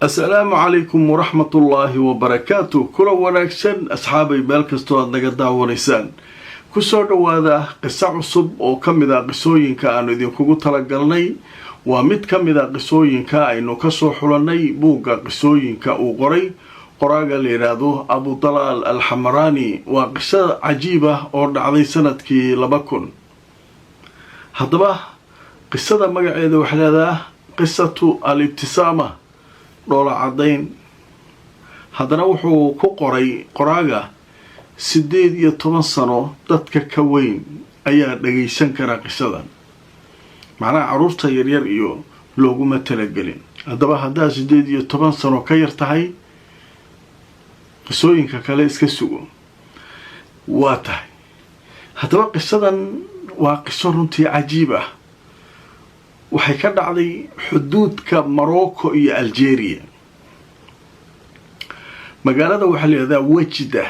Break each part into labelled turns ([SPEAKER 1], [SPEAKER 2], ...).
[SPEAKER 1] السلام عليكم ورحمة الله وبركاته. كل وناكسن أصحابي بالكستو نجدا ونسان كسر وهذا قصة عصب أو كم إذا قصوين كأنه ذي كوجو تلقلني ومت كم إذا قصوين كأنه كسر حلني بوجا قصوين كأوغري قراءة ليرادو أبو طلال الحمراني وقصة عجيبة أورد على سنة كي لبكن هذا قصة مجاعد وحلا قصة الابتسامة dhoola cadayn haddana wuxuu ku qoray qoraaga 18 sano dadka ka weyn ayaa dhageysan kara qisadan macnaha caruurta yaryar iyo looguma talagelin haddaba haddaa 18 sano ka yar tahay qisooyinka kale iska sugo waa tahay haddaba qisadan waa qiso runtii cajiib ah waxay ka dhacday xuduudka Morocco iyo Algeria magaalada waxa la yiraahdaa Wajda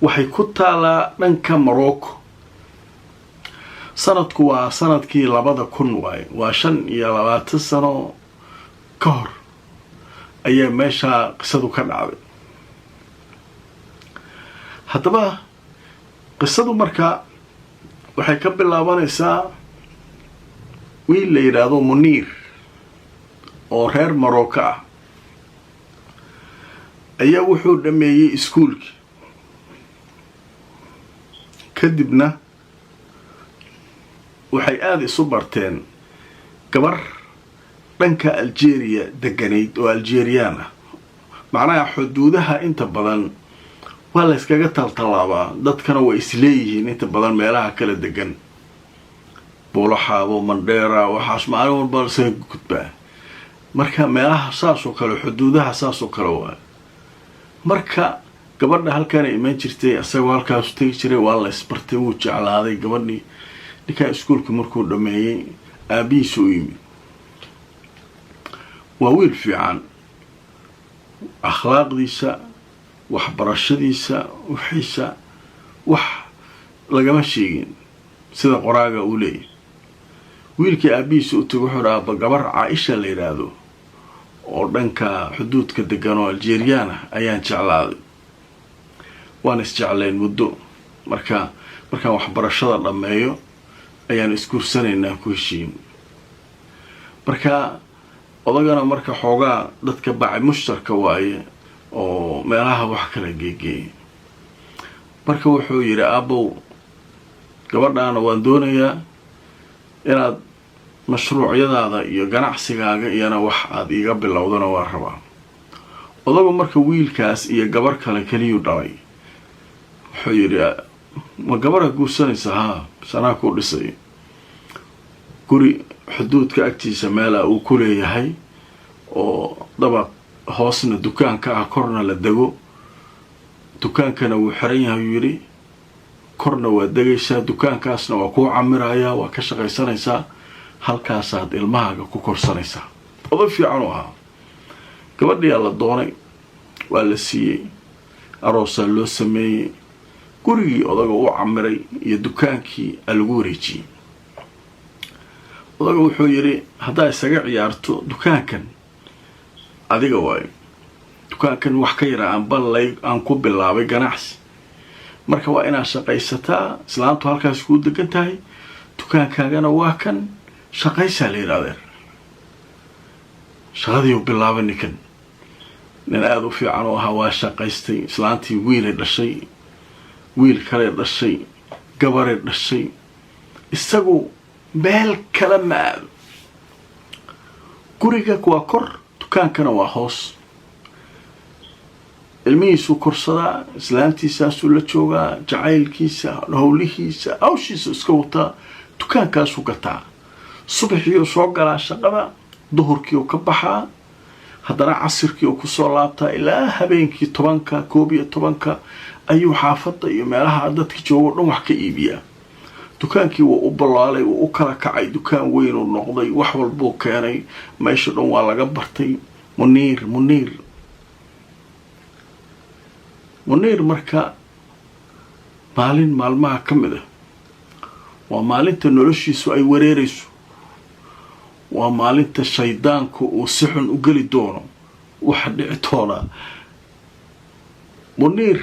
[SPEAKER 1] waxay ku taalaa dhanka Morocco sanadku waa sanadkii 2000 waay waa 25 sano ka hor ayaa meesha qisadu ka dhacday haddaba qisadu marka waxay ka bilaabanaysaa wiil la yiraahdo Munir oo reer Morocco ah ayaa wuxuu dhameeyay iskuulkii kadibna waxay aad isu barteen gabar dhanka Algeria deganayd oo Algerian ah macnaha xuduudaha inta badan waa la iskaga taltalaabaa dadkana way isleeyihiin inta badan meelaha kala degan بولحابو منديرا وحاس معلوم البالسين كتبه مركا ميلاها ساسو كالو حدودها ساسو كالو مركا قبرنا هالكان إيمان جرتي أساقو هالكاسو تيجري والله اسبرتي وجه على هذا قبرني لكا اسكولك مركو دمي أبي سويمي وويل في عن أخلاق ديسا وحبرش ديسا وحيسا لقما شيئين سيدا قراغا أولي wiilkii aabihiisa u tago wuxuu raaba gabar Caaisha la yiraahdo oo dhanka xuduudka degan oo Algerian ah ayaan jeclaaday waan isjeclayn muddo markaan waxbarashada dhameeyo ayaan iskuursanaynaa ku heshiin marka odagana marka xoogaa dadka bacay mushtarka waaye oo meelaha wax kala geeyay marka wuxuu yiri aabow gabadhaana waan doonayaa inaad mashruucyadaada iyo ganacsigaaga iyana wax aad iiga bilowdana waa rabaa odagu marka wiilkaas iyo gabar kale kaliyu dhalay wuxuu yiri ma gabar guursanaysa ha sanaa ku dhisay guri xuduudka agtiisa meel uu ku leeyahay oo dabaq hoosna dukaanka ah korna la dago dukaankana wuu xiran yahay yiri korna waa dagaysaa dukaankaasna waa ku camiraya waa ka shaqaysanaysaa halkaasaad ilmahaaga ku korsanaysaa oday fiican oo ah gabadhii la doonay waa la siiyay aroosa loo sameeyay gurigii odaga uu camiray iyo dukaankii lagu wareejiyay odaga wuxuu yiri hadaa isaga ciyaarto dukaankan adiga waay dukaankan wax ka yara aan ku bilaabay ganacsi marka waa inaad shaqaysataa islaantu halkaas ku degan tahay dukaankaagana waa kan shaqaysaa la yiraahdaa shaqadii uu bilaabay ninkan nin aad u fiican oo ahaa waa shaqaystay islaantii wiil dhashay wiil kale dhashay gabar dhashay isagu meel kala maad guriga waa kor dukaankana waa hoos ilmihiisu korsada islaantiisa soo la jooga jacaylkiisa hawlihiisa awshiisa iska wata dukaankaasu gataa subaxii soo galaa shaqada duhurkii ka baxaa haddana casirkii ku soo laabtaa ilaa habeenkii 10 ayuu xaafada iyo meelaha dadka joogo dhan wax ka iibiyaa dukaankii wuu u balaalay wuu u kala kacay dukaan weyn oo noqday wax walba keenay meesha dhan waa laga bartay Munir marka maalin maalmaha kamid ah waa maalinta noloshiisu ay wareerayso waa maalinta shaydaanku uu si xun u gali doono waxa dhici doona Muniir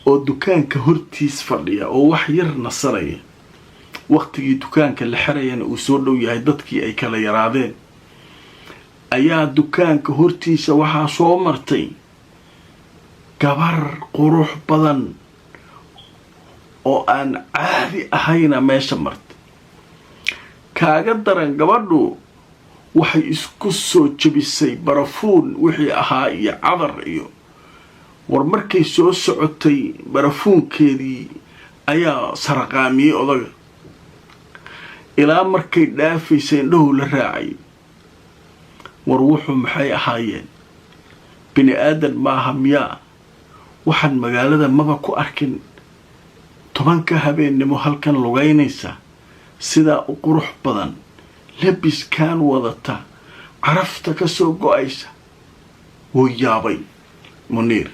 [SPEAKER 1] oo dukaanka hortiis fadhiya oo wax yar nasanaya waqtigii dukaanka la xirayna uu soo dhow yahay dadkii ay kala yaraadeen ayaa dukaanka hortiisa waxaa soo martay gabar qurux badan oo aan caadi ahayna meesha martay kaaga daran gabadhu waxay isku soo jabisay barafuun wixii ahaa iyo cadar iyo war markay soo socotay barafuunkeedii ayaa sarqaamiyay odaga ilaa markay dhaafaysay indhahu la raacay war wuxuu maxay ahaayeen bini aadan maaha miyaa waxaan magaalada maba ku arkin 10 habeennimo halkan lugaynaysa sidaa u qurux badan labiskaan wadata carafta ka soo go'aysa wuu yaabay Muniir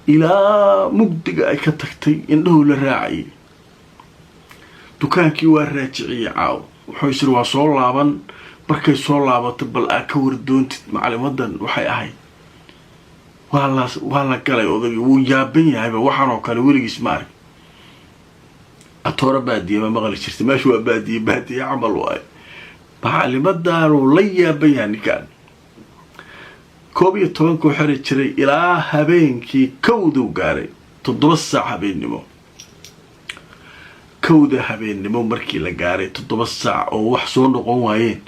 [SPEAKER 1] ilaa mugdiga ay ka tagtay indhahu la raacay dukaankii waa raajiciyay caaw wuxuu yiri waa soo laaban markay soo laabato bal aa ka wardoontid macalimadan waxay ahayd waa la galay odagii wuu yaaban yahay waxaan oo kale weligiis ma arag atoora baadiye ma maqli jirtay meeshu waa baadiye camal waay macalimadan la yaaban yahay ninkan 11 ku xiri jiray ilaa habeenkii kowdu gaaray 7 saac habeennimo kowda habeennimo markii la gaaray 7 saac oo wax soo noqon waayeen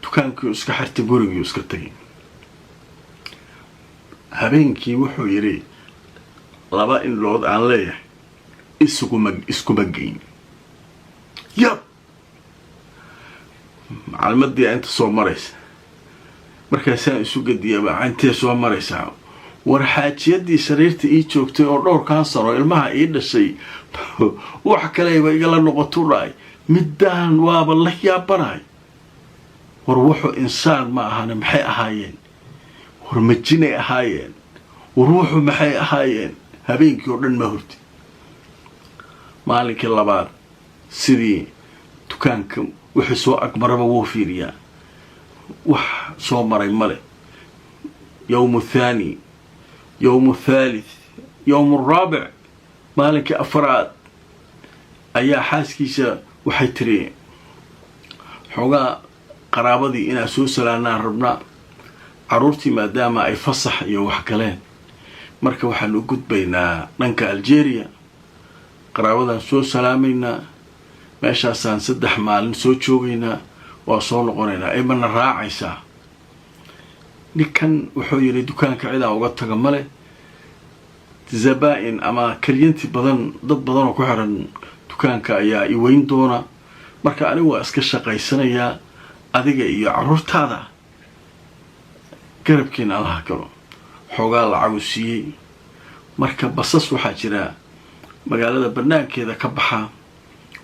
[SPEAKER 1] dukaankii iska xirtay gurigii iska tagay habeenkii wuxuu yiri laba in lood aan leeyahay isku magayn yab macluumaadii inta soo maraysa markaasaan isu gadiyaba intee soo maraysa war xaajiyadii sariirta ii joogtay oo dhowrkan sano ilmaha ii dhashay wax kale ay igala noqoto raay midaan waaba la yaabanay war wuxuu insaan ma ahana maxay ahaayeen war majinay ahaayeen war wuxuu maxay ahaayeen habeenkii oo dhan ma hurti maalinkii labaad sidii dukaanka wixii soo agmaraba wuu fiiriyaa wax soo maray male يوم الثاني يوم الثالث يوم الرابع مالك أفراد أيا حاسكيسا وحيتري حوغا قرابدي إنا سوسلانا ربنا عرورتي ما دام أي فصح يوحكالين مركا وحن وقود بينا ننكا ألجيريا قرابدا سوسلامينا ماشا سان سدح مالن سوچوغينا وصون قرينا إيمان الراعيسا ninkan wuxuu yiri dukaanka cida uga taga male zabaain ama klienti badan dad badan oo ku xiran dukaanka ayaa i weyn doona marka anigu waa iska shaqaysanaya adiga iyo carruurtaada garabkiina Allah galo xogaa lacag siiyay marka basas waxa jira magaalada banaankeeda ka baxa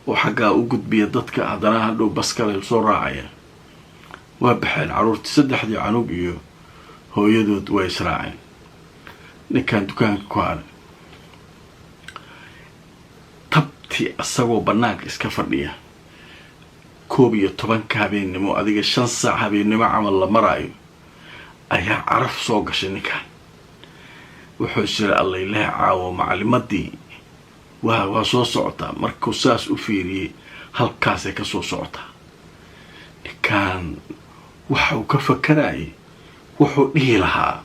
[SPEAKER 1] oo xagaa u gudbiya dadka hadana hadhow baskale soo raacaya waa baxeen carruurta saddexdii canug iyo hooyadood way israaceen ninkan dukaanka ku haray tabti asagoo banaanka iska fadhiya 11 habeennimo adiga 5 saac habeennimo camal la maraayo ayaa caraf soo gashay ninkan wuxuu shiray Allah ilaahay caawo macalimadii waa soo socota markuu saas u fiiriyay halkaas ay ka soo socota ninkan waxa uu ka fakarayay wuxuu dhihi lahaa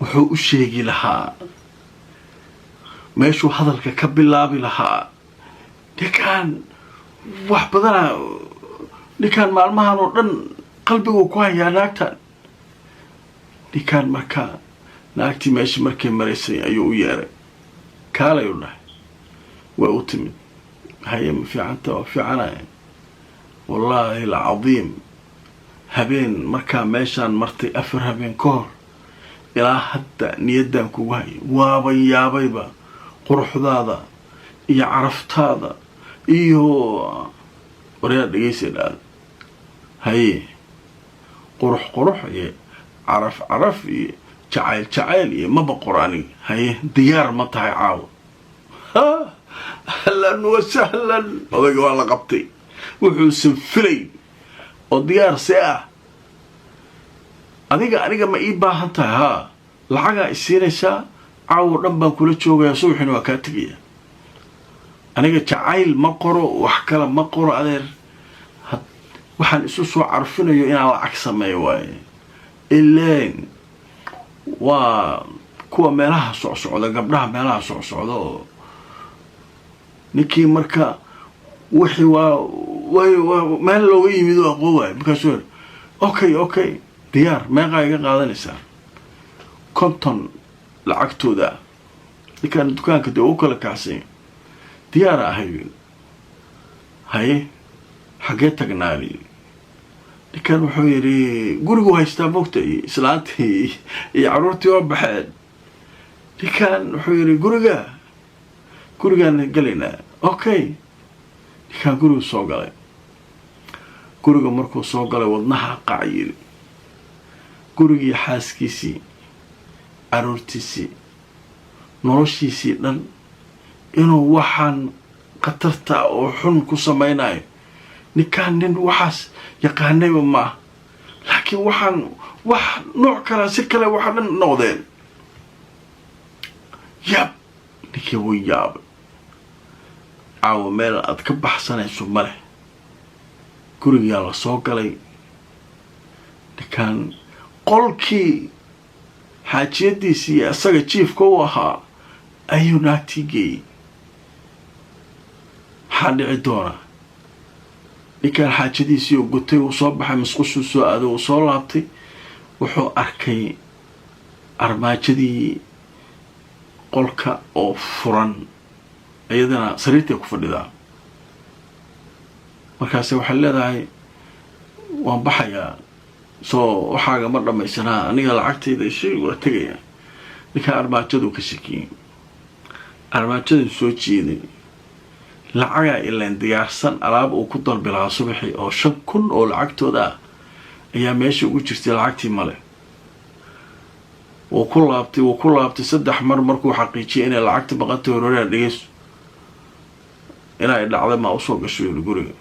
[SPEAKER 1] wuxuu u sheegi lahaa meeshuu hadalka ka bilaabi lahaa ninkan wax badana ninkan maalmahan oo dhan qalbigu ku hayaa naagtan ninkan marka naagtii meeshii markay maraysay ayuu u yeeray kaalay u dhahay waa u timid haye ma fiicanta waa fiicanaya wallaahi alcadiim habeen markaa meeshaan martay 4 habeen ka hor ilaa hadda niyadan kugu hay waaban yaabayba quruxdaada iyo caraftaada iyo wariya dhageysadaan haye qurux iyo caraf iyo jacayl iyo maba quraani haye diyaar ma tahay caaw ahlan wa sahlan odaga waa la qabtay wuxuu sanfilay oo diyaar si ah aniga ma ii baahan tahay haa lacagaa isiinaysaa caawo dhan baan kula joogayaa subaxina waa kaa tegaya aniga jacayl ma qoro wax kale ma qoro adeer waxaan isu soo carfinayo inaan lacag sameeyo waaye ileen waa kuwa meelaha socsocda gabdhaha meelaha socsocda oo ninkii marka wixii waa meel looga yimid oo aqoon waaye markaasuu okay diyaar meeqaa iga qaadanaysaa 50 lacagtooda ninkaan dukaanka dee u kala kacsay diyaar ahay haye xagee tagnaali ninkaan wuxuu yidhi gurigu haystaa mogta islaantii iyo carruurtii oo baxeen ninkaan wuxuu yidhi gurigaan galaynaa okay ninkaan gurigu soo galay guriga markuu soo galay wadnaha qac yiri gurigii xaaskiisii carruurtiisii noloshiisii dhan inuu waxaan khatarta oo xun ku samaynayo ninkaan nin waxaas yaqaanayba maaha laakiin wax nooc kale si kale waxa dhan noqdeen yaab ninkii wuu yaabay caawo meel aad ka baxsanayso ma leh gurigaa la soo galay ninkaan qolkii xaajiyadiisii iyo isaga jiifka u ahaa ayuu naagtii geeyey maxaa dhici doona ninkaan xaajadiisii oo gutay uu soo baxay masqushuu soo aaday uu soo laabtay wuxuu arkay armaajadii qolka oo furan iyadana sariirtay ku fadhidaa markaase waxay leedahay waan baxayaa soo waxaaga ma dhammaysanaa aniga lacagtayda shay waa tegaya ninkaan armaajaduu ka shakiyey armaajaduu soo jeeday lacagaa ilaan diyaarsan alaab uu ku dalbi lahaa subaxii oo 5,000 oo lacagtooda ah ayaa meesha ugu jirtay lacagtii male wuu ku laabtay 3 mar markuu xaqiijiyay inay lacagta baqantay hororaa dhegeyso inay dhacday maa usoo gasho yiri guriga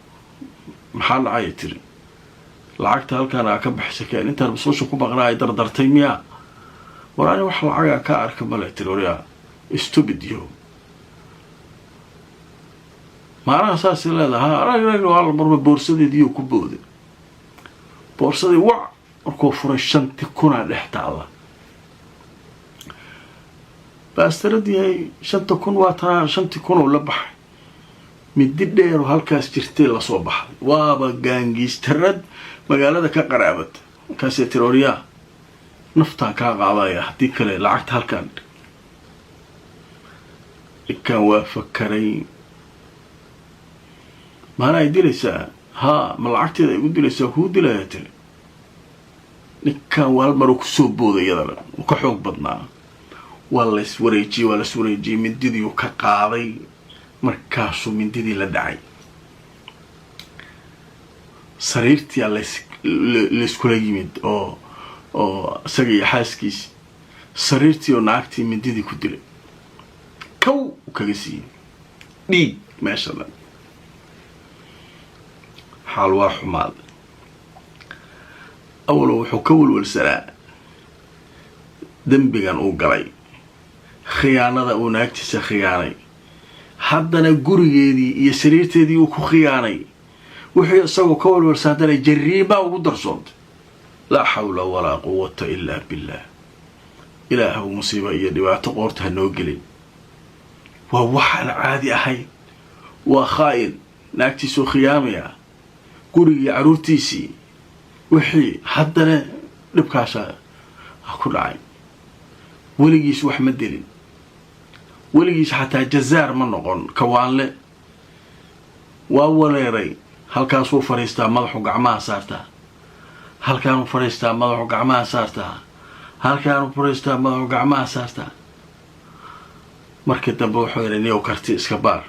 [SPEAKER 1] maxaa dhacay tiri lacagta halkaan aa ka baxsay keen intaan basosha ku baqnaa ay dardartay miyaa walaani wax lacagaa ka arka male tiri hororaa stupid yo maanaha saasay leedahay arag waa marba boorsadeediiyuu ku booday boorsadii wac markuu furay 5,000 dhex taala baastaradii hay 5,000 waa tanaa 5,000 oo la baxay midi dheer oo halkaas jirtay lasoo baxday waaba gaangiistarad magaalada ka qaraabata markaasee tirooriyaa naftaan kaa qaadaya haddii kale lacagta halkaan ninkaan waa fakaray maana ay dilaysaa haa ma lacagteeda igu dilaysaa kuu dilaya tiri ninkaan waa hal mar uu kusoo booday iyadana uu ka xoog badnaa waa las wareejiyey mindidiiu ka qaaday markaasuu mindidii la dhacay sariirtii layskula yimid oo isaga iyo xaaskiisi sariirtii oo naagtii mindidii ku dilay kow kaga siiyey dhiig meesha dhan xaal waa xumaaday awalo wuxuu ka walwalsanaa dembigan uu galay khiyaanada uu naagtiisa khiyaanay haddana gurigeedii iyo sariirteedii uu ku khiyaanay wuxuu isagoo ka walwalsan haddana jariimaa ugu darsoontay laa xawla walaa quwata ilaa billah ilaahu musiiba iyo dhibaato qoorta ha noo gelin waa waxaan caadi ahayn waa khaa'in naagtiisuu khiyaamaya gurigii carruurtiisii wixii haddana dhibkaasa ha ku dhacay weligiis wax ma dilin weligiis xataa jazaar ma noqon kawaanle waa waleeray halkaasuu fadhiistaa madaxu gacmaha saartaa halkaanuu fadhiistaa madaxu gacmaha saartaa halkaanuu fadhiistaa madaxu gacmaha saartaa markii dambe wuxuu yidhi niyow karti iska baar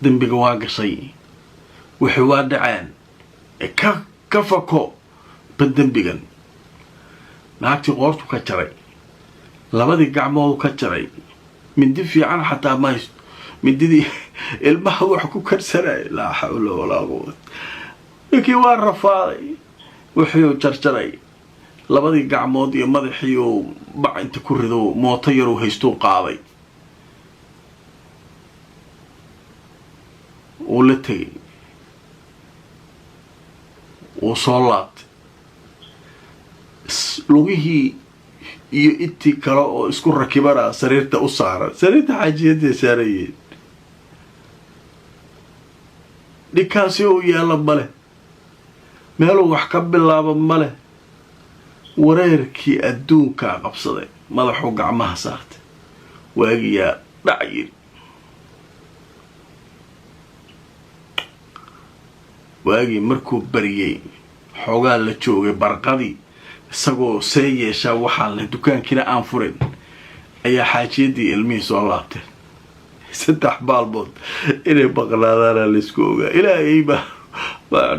[SPEAKER 1] dembiga waa gashay wixii waa dhaceen ka fako bad dembigan naagtii qoortu ka jaray labadii gacmoodu ka jaray mindi fiican xataa ma haysto mindidii ilmaha wax ku karsanay laa xawla walaa quwata ninkii waa rafaaday wuxuu jarjaray labadii gacmood iyo madaxii uu bac inta ku rido mooto yar uu haystuu qaaday uu la tegay uu soo laabtay lugihii iyo intii kale oo isku rakibana sariirta u saaran sariirta xaajiyadee saarayeen ninkaasi uu yaalla male meeluu wax ka bilaabo male wareerkii adduunkaa qabsaday madaxuu gacmaha saartay waagiyaa dhac yiri waagii markuu baryay xoogaa la joogay barqadii isagoo see yeeshaa waxaan leh dukaankiina aan furin ayaa xaajiyadii ilmihii soo laabteen 3 maalmood inay baqnaadaana laysku ogaa ilaahay baa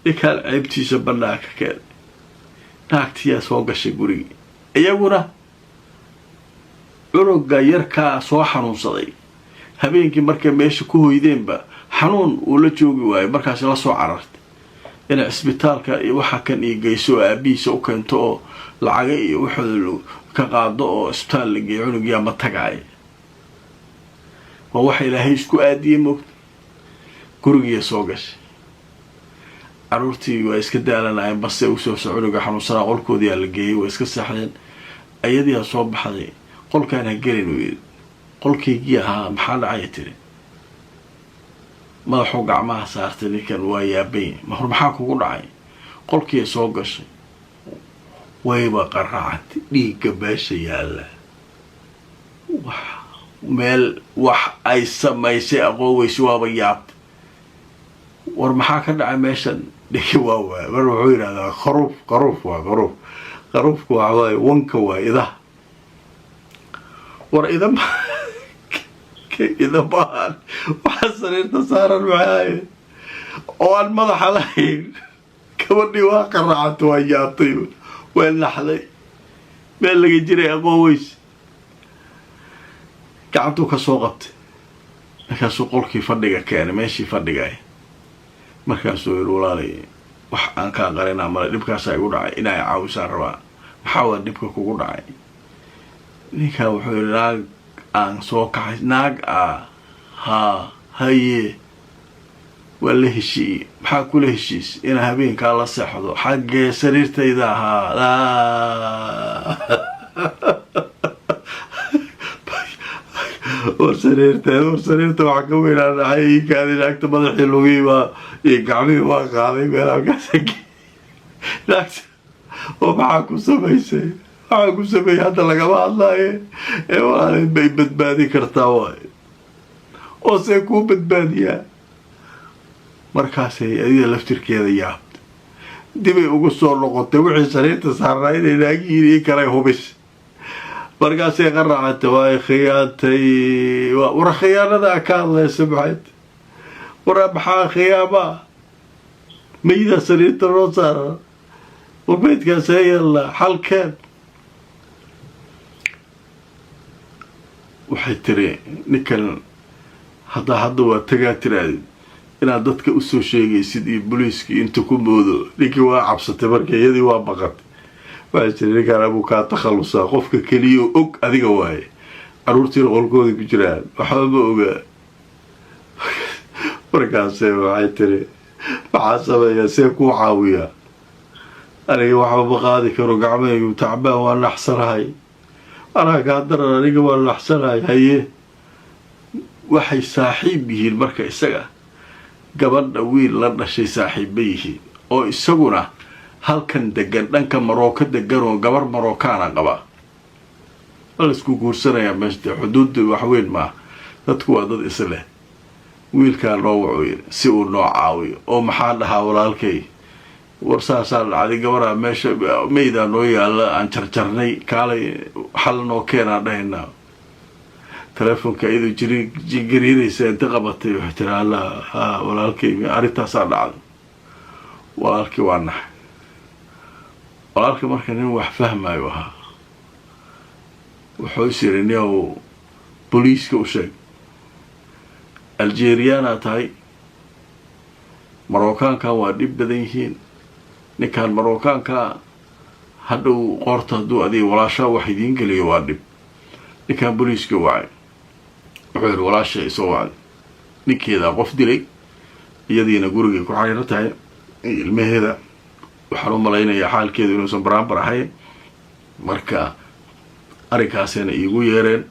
[SPEAKER 1] ninkaan ceybtiisa bannaanka keenay naagtiyaa soo gashay gurigii iyaguna cunuga yarkaa soo xanuunsaday habeenkii markay meesha ku hoydeenba xanuun uu la joogi waayo markaas la soo carartay inay cisbitaalka iyo waxa kan ii geyso aabihiisa u keento oo lacaga iyo wuxuu ka qaado oo isbitaal la geeyo cunugiyaa ma tagaaya waa waxa ilaahay isku aadiyey moogta gurigiiya soo gashay caruurtii waa iska daalanayeen base u soo cunuga xanuunsanaa qolkoodiyaa la geeyey waa iska seexdeen ayadiyaa soo baxday qolkaan ha gelin uu yidhi qolkaygii ahaa maxaa dhacaya tiri madaxuu gacmaha saartay ninkan waa yaabay mahor maxaa kugu dhacay qolkiiya soo gashay wayba qaraacantay dhiigga meesha yaalla meel wax ay samaysay aqooweysi waaba yaabtay war maxaa ka dhacay meeshan dhigi waa waay mar wuxuu yidhahdaa qaruufku waa waaye wanka waa idaha war ida maahan waxaa sariirta saaran maxaaye oo aan madaxa lahayn gabadhii waa qaraacantay waa yaabtay waa naxday meel laga jiray aqooweysi gacantuu ka soo qabtay markaasuu qolkii fadhiga keenay meeshii fadhigaay markaasuu yidhi walaalay wax aan kaa qarinaa male dhibkaasaa igu dhacay inay caawisaan rabaa maxaa waa dhibka kugu dhacay ninkaa wuxuu yidhi naag aan soo kaxay naag haa haye waa la heshiiyey maxaa kula heshiis inaa habeenkaa la seexdo xaggee sariirtayda ahaa war sariirta waxaa ka weynaa dhacay iikaadi naagta madaxii lugii baa iyo gacmihii waa qaaday meel halkaas naagta oo maxaa ku samaysay waxaa ku sameeyey hadda lagama hadlaaye ee walaaleed bay badbaadi kartaa waayo oo see kuu badbaadiyaa markaasay adiga laftirkeeda yaabtay dibay ugu soo noqotay wixii sariirta saarnaa inay naagihiin ii kalay hubis markaasay qaraacantay waa khiyaantay war khiyaanadaa ka hadlaysa maxayd war maxaa khiyaamaa maydaa sariirta noo saara war maydkaas hayalla xalkeen waxay tiri ninkan hadda waa tagaa tiraadid inaad dadka usoo sheegaysid iyo booliiskii inta ku moodo ninkii waa cabsatay marka iyadii waa baqatay waxay tiri ninkaan abuu kaa takhallusaa qofka keliya og adiga waaye caruurtiina qolkooda ku jiraan waxba ma ogaa markaase waxay tiri maxaa sameeyaa see kuu caawiyaa aniga waxba ma qaadi karo gacmahaygu tacbaan waa naxsanahay anaa kaa daran aniga waa naxsanahay haye waxay saaxiib yihiin marka isaga gabadha wiil la dhashay saaxiibba yihiin oo isaguna halkan degan dhanka marooka degan oo gabar marookaana qaba waa laisku guursanayaa meeshte xuduudda waxweyn maaha dadku waa dad isleh wiilkaa noo wuxuu yidhi si uu noo caawiyo oo maxaa dhahaa walaalkay war saasaa dhacday gabaraa meesha maydaa noo yaalla aan jarjarnay kaalay xal noo keenaan dhahaynaa teleefonka iyadoo gariiraysa inta qabatay waxay tiri alla walaalkay arrintaasaa dhacday walaalkii waa naxay walaalkii marka nin wax fahmayo ahaa wuxuu is yidhi niow booliiska u sheeg algeriyaanaa tahay marookaankan waa dhib badan yihiin ninkaan marookaankaa hadhow qoorta hadduu adiga walaashaa wax idiin geliyo waa dhib. ninkan booliiska wacay wuxuu yidhi walaasha isoo wacday ninkeedaa qof dilay iyadiina gurigay ku xariiro tahay ilmaheeda waxaan u malaynayaa xaalkeedu inuusan baraanbar ahayn marka arrinkaasina iigu yeereen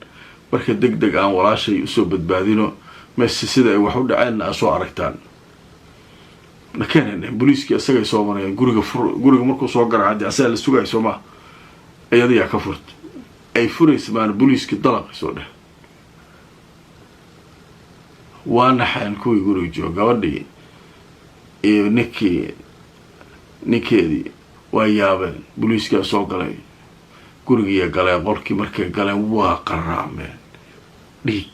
[SPEAKER 1] marka deg deg aan walaashay usoo badbaadino meese sida ay wax u dhaceenna aa soo aragtaan nakeenan booliiskii isagay soo marayaan guriga markuu soo garaa haddii asaga la sugaayo soo maha iyadayaa ka furta ay furaysa maana booliiskii dalaq soo dheh waa naxeen kuwii guriga jooga gabadhii iyo ninkeedii waa yaabeen booliiskaa soo galay gurigiiya galeen qolkii markay galeen waa qaraameen dhiig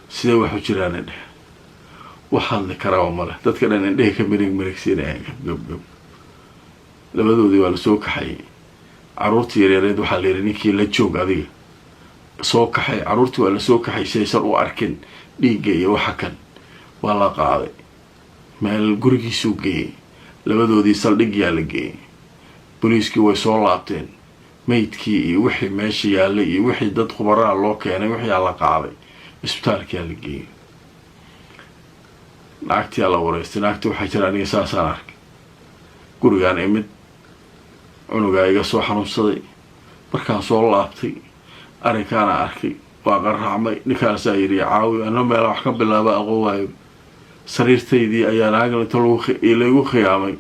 [SPEAKER 1] sidee waxu jiraana dheh wax hadli karaa male dadka dhan indhehi ka miregsiinayaan gabgab labadoodii waa lasoo kaxayay caruurtii yareereed waxaa layidhi ninkii la joog adiga soo kaxay caruurtii waa lasoo kaxay saysan u arkin dhiigga iyo waxa kan waa la qaaday meel gurigiisuu geeyey labadoodii saldhigyaa la geeyey booliiskii way soo laabteen maydkii iyo wixii meesha yaallay iyo wixii dad khubaraa loo keenay wixiiaa la qaaday isbitaalkiyaa la geeyey naagtiyaa la wareystay naagti waxay jira aniga saasaan arkay gurigaan imid cunugaa iga soo xanuunsaday markaan soo laabtay arrinkaana arkay waa qarraacmay ninkaasaa yidhi caawi ano meela wax ka bilaaba aqoon waayo sariirtaydii ayaa naagla inta laygu khiyaamay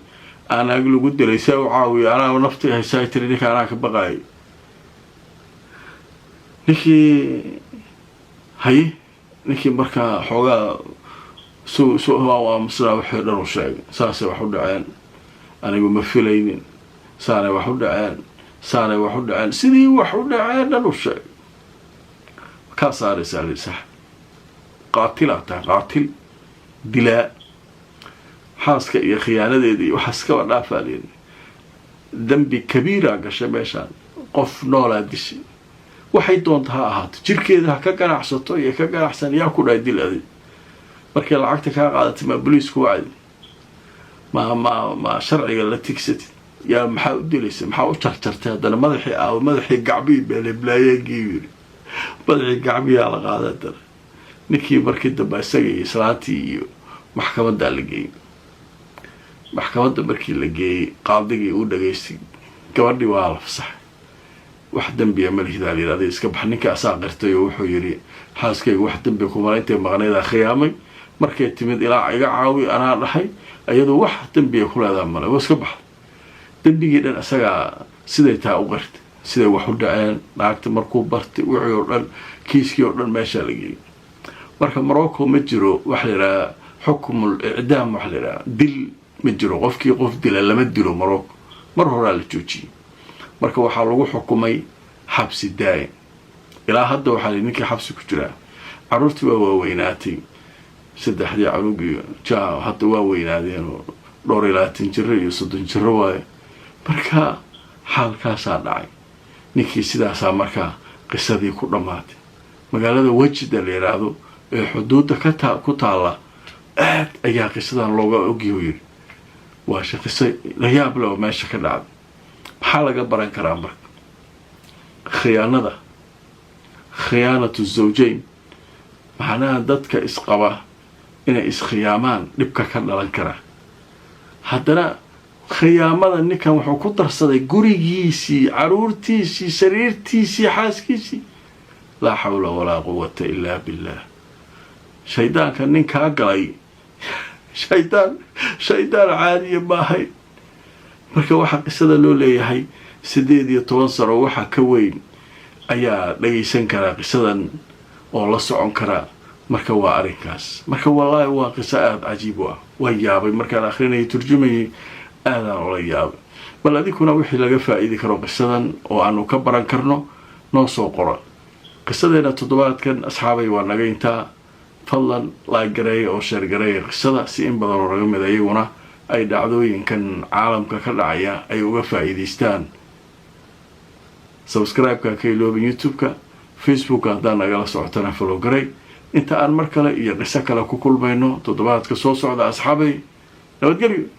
[SPEAKER 1] naag lagu dilay see u caawiyo anaa naftii haysaa tiri ninka anaa ka baqaayay ninkii markaa xoogaa aamusnaa wixii dhan u sheegay saasay wax u dhaceen anigu ma filaynin saanay wax u dhaceen sidii wax u dhaceen dhan u sheegay kaa saaraysaa li sax qaatilaa tahay qaatil dilaa xaaska iyo khiyaanadeeda iyo waxaas kaba dhaafaa leedahay dambi kabiiraa gashay meeshaan qof noolaa dishay waxay doonta ha ahaato jirkeeda ha ka ganacsato iyo ka ganacsan yaa ku dhahay dil adig markay lacagta kaa qaadatay maa boliisku wacdi ma sharciga la tigsatid yaa maxaa u dilaysa maxaa u jarjartay haddana madaxii gacbii beeleblaayagii yiri madaxii gacbiyaa la qaada haddana ninkii markii dambe isaga iyo islaantii iyo maxkamadaa la geeyey maxkamadda markii la geeyey qaadigii u dhageystay gabadhii waa la fasaxay wax dembiya malihdaa la yidhahday iska bax ninka asaa qirtay oo wuxuu yidhi xaaskayga wax dembiya kumala intay maqnaydaa khiyaamay markay timid ilaa iga caawi anaa dhahay iyadoo wax dembiya ku leedaa male waa iska baxday dembigii dhan isagaa siday taa u qirtay siday wax u dhaceen naagta markuu bartay wixii oo dhan kiiskii oo dhan meeshaa la geeyey marka Morocco ma jiro wax la yidhaha xukumul icdaam wax la yidhaha dil ma jiro qofkii qof dila lama dilo Morocco mar horaa la joojiyey marka waxaa lagu xukumay xabsi daa'im ilaa hadda waxaa ninkii xabsi ku jiraa caruurtii waa waaweynaatay saddexdii canugii hadda waa weynaadeen oo 22 jiro iyo 30 jiro waaye marka xaalkaasaa dhacay ninkii sidaasaa markaa qisadii ku dhammaatay magaalada wajida la yidhaahdo ee xuduudda ku taalla aad ayaa qisadan looga ogyahay yidhi waa qiso la yaab leh oo meesha ka dhacday maxaa laga baran karaa marka khiyaanatu zawjayn macnaha dadka isqaba inay iskhiyaamaan dhibka ka dhalan kara haddana khiyaamada ninkan wuxuu ku darsaday gurigiisii caruurtiisii sariirtiisii xaaskiisii laa xawla walaa quwata ilaa billah shaydaanka ninkaa galay shaydaan caadiya maahay marka waxaa qisada loo leeyahay 18 sano waxa ka weyn ayaa dhageysan karaa qisadan oo la socon karaa marka waa arrinkaas marka wallaahi waa qiso aad cajiib ah waa yaabay markaan akhrinayay turjumayay aadaan ula yaabay bal adikuna wixii laga faa'iidi karo qisadan oo aanu ka baran karno noo soo qora qisadeena toddobaadkan asxaabay waa naga intaa fadlan like gareeya oo share gareeya qisada si in badan oo naga mid ayaguna ay dhacdooyinkan caalamka ka dhacaya ay uga faa'iideystaan subscribe-ka ka iloobin YouTube-ka Facebook-ka haddaan nagala socotana follow garey inta aan mar kale iyo qiso kale ku kulmayno toddobaadka soo socda asxaabay nabadgelyo